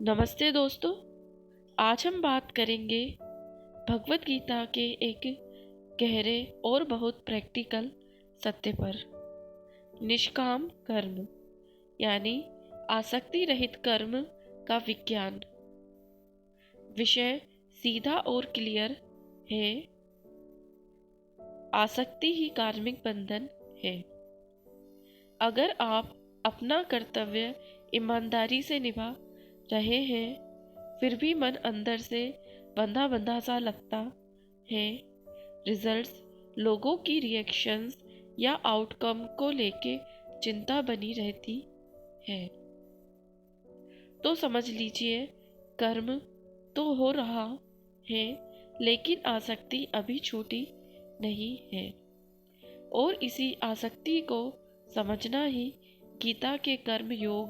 नमस्ते दोस्तों। आज हम बात करेंगे भगवत गीता के एक गहरे और बहुत प्रैक्टिकल सत्य पर। निष्काम कर्म यानी आसक्ति रहित कर्म का विज्ञान। विषय सीधा और क्लियर है। आसक्ति ही कार्मिक बंधन है। अगर आप अपना कर्तव्य ईमानदारी से निभा रहे हैं, फिर भी मन अंदर से बंधा बंधा सा लगता है, रिजल्ट्स, लोगों की रिएक्शंस या आउटकम को लेके चिंता बनी रहती है, तो समझ लीजिए कर्म तो हो रहा है, लेकिन आसक्ति अभी छूटी नहीं है। और इसी आसक्ति को समझना ही गीता के कर्म योग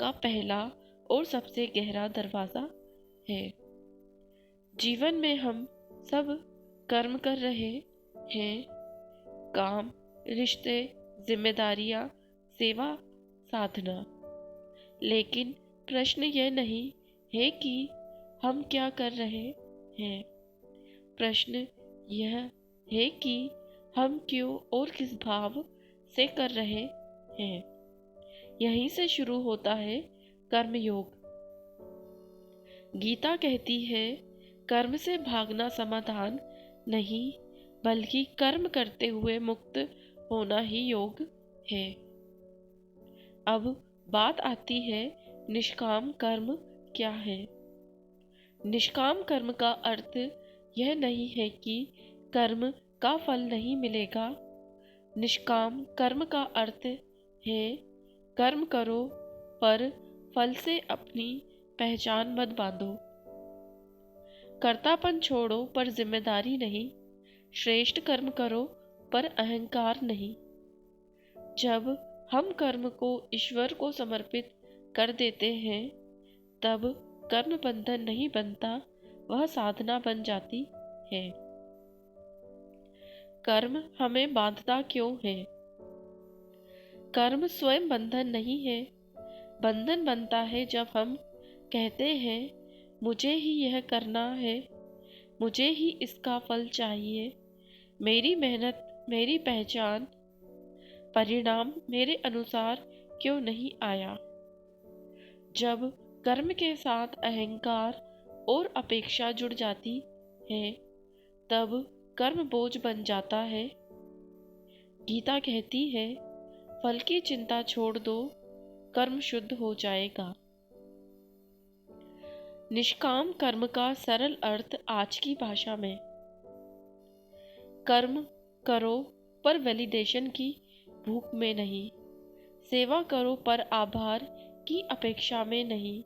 का पहला और सबसे गहरा दरवाजा है। जीवन में हम सब कर्म कर रहे हैं, काम, रिश्ते, जिम्मेदारियां, सेवा, साधना। लेकिन प्रश्न यह नहीं है कि हम क्या कर रहे हैं। प्रश्न यह है कि हम क्यों और किस भाव से कर रहे हैं। यहीं से शुरू होता है कर्मयोग। गीता कहती है, कर्म से भागना समाधान नहीं, बल्कि कर्म करते हुए मुक्त होना ही योग है। अब बात आती है, निष्काम कर्म क्या है। निष्काम कर्म का अर्थ यह नहीं है कि कर्म का फल नहीं मिलेगा। निष्काम कर्म का अर्थ है, कर्म करो पर फल से अपनी पहचान मत बांधो। कर्तापन छोड़ो पर जिम्मेदारी नहीं। श्रेष्ठ कर्म करो पर अहंकार नहीं। जब हम कर्म को ईश्वर को समर्पित कर देते हैं, तब कर्म बंधन नहीं बनता, वह साधना बन जाती है। कर्म हमें बांधता क्यों है? कर्म स्वयं बंधन नहीं है। बंधन बनता है जब हम कहते हैं, मुझे ही यह करना है, मुझे ही इसका फल चाहिए, मेरी मेहनत, मेरी पहचान, परिणाम मेरे अनुसार क्यों नहीं आया। जब कर्म के साथ अहंकार और अपेक्षा जुड़ जाती है, तब कर्म बोझ बन जाता है। गीता कहती है, फल की चिंता छोड़ दो, कर्म शुद्ध हो जाएगा। निष्काम कर्म का सरल अर्थ आज की भाषा में। कर्म करो पर वैलिडेशन की भूख में नहीं। सेवा करो पर आभार की अपेक्षा में नहीं।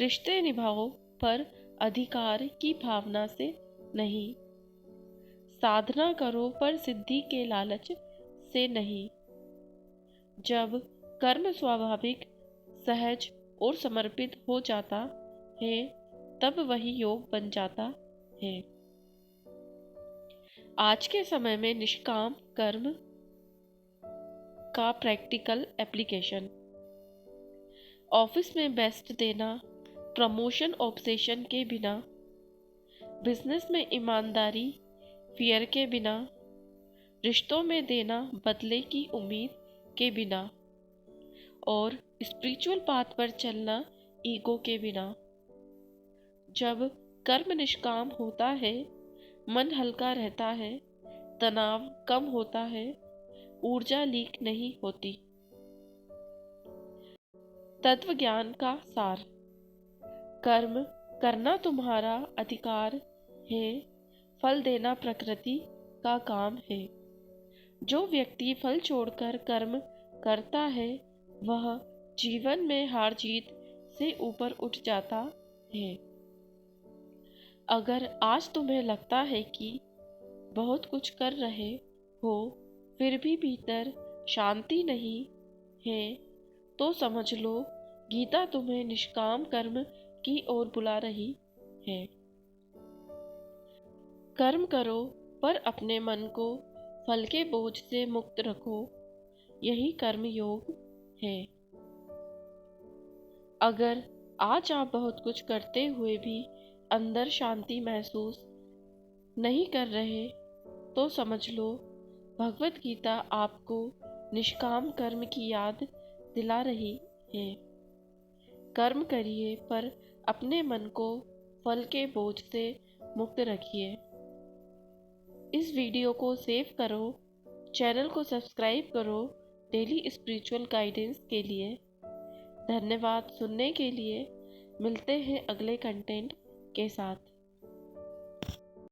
रिश्ते निभाओ पर अधिकार की भावना से नहीं। साधना करो पर सिद्धि के लालच से नहीं। जब कर्म स्वाभाविक, सहज और समर्पित हो जाता है, तब वही योग बन जाता है। आज के समय में निष्काम कर्म का प्रैक्टिकल एप्लीकेशन। ऑफिस में बेस्ट देना, प्रमोशन ऑब्सेशन के बिना, बिजनेस में ईमानदारी फियर के बिना, रिश्तों में देना बदले की उम्मीद के बिना, और स्पिरिचुअल पाथ पर चलना ईगो के बिना। जब कर्म निष्काम होता है, मन हल्का रहता है, तनाव कम होता है, ऊर्जा लीक नहीं होती। तत्व ज्ञान का सार। कर्म करना तुम्हारा अधिकार है, फल देना प्रकृति का काम है। जो व्यक्ति फल छोड़कर कर्म करता है, वह जीवन में हार जीत से ऊपर उठ जाता है। अगर आज तुम्हें लगता है कि बहुत कुछ कर रहे हो, फिर भी भीतर शांति नहीं है, तो समझ लो गीता तुम्हें निष्काम कर्म की ओर बुला रही है। कर्म करो पर अपने मन को फल के बोझ से मुक्त रखो, यही कर्म योग है। अगर आज आप बहुत कुछ करते हुए भी अंदर शांति महसूस नहीं कर रहे तो समझ लो भगवत गीता आपको निष्काम कर्म की याद दिला रही है। कर्म करिए पर अपने मन को फल के बोझ से मुक्त रखिए। इस वीडियो को सेव करो, चैनल को सब्सक्राइब करो डेली स्पिरिचुअल गाइडेंस के लिए। धन्यवाद सुनने के लिए। मिलते हैं अगले कंटेंट के साथ।